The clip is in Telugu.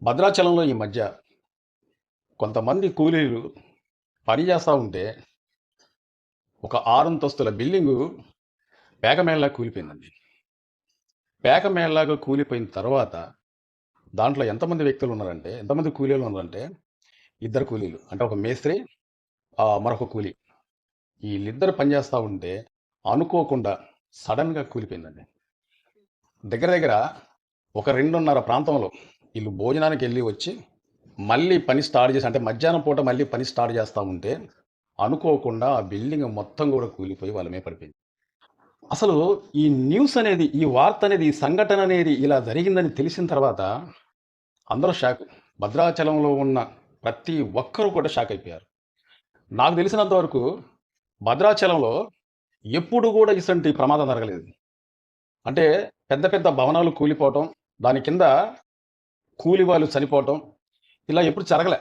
భద్రాచలంలో ఈ మధ్య కొంతమంది కూలీలు పని చేస్తా ఉంటే ఒక ఆరంతస్తుల బిల్డింగు పేకమేళలా కూలిపోయిందండి. పేకమేళలాగా కూలిపోయిన తర్వాత దాంట్లో ఎంతమంది వ్యక్తులు ఉన్నారంటే, ఎంతమంది కూలీలు ఉన్నారంటే, ఇద్దరు కూలీలు. అంటే ఒక మేస్త్రి, మరొక కూలీ. ఈళ్ళిద్దరు పని చేస్తా ఉంటే అనుకోకుండా సడన్‌గా కూలిపోయిందండి. దగ్గర దగ్గర ఒక 2:30 ప్రాంతంలో ఈళ్ళు భోజనానికెళ్ళి వచ్చి మళ్ళీ పని స్టార్ట్ చేసి అంటే మధ్యాహ్నం పూట మళ్ళీ పని స్టార్ట్ చేస్తా ఉంటే అనుకోకుండా ఆ బిల్డింగ్ మొత్తం కూడా కూలిపోయి వాళ్ళ మీద పడిపోయింది. అసలు ఈ న్యూస్ అనేది, ఈ వార్త అనేది, ఈ సంఘటన అనేది ఇలా జరిగిందని తెలిసిన తర్వాత అందరూ షాక్. భద్రాచలంలో ఉన్న ప్రతి ఒక్కరు కూడా షాక్ అయిపోయారు. నాకు తెలిసినంత వరకు భద్రాచలంలో ఎప్పుడు కూడా ఇసంటి ప్రమాదం జరగలేదు. అంటే పెద్ద పెద్ద భవనాలు కూలిపోవటం, దాని కింద కూలి వాళ్ళు చనిపోవటం ఇలా ఎప్పుడు జరగలే.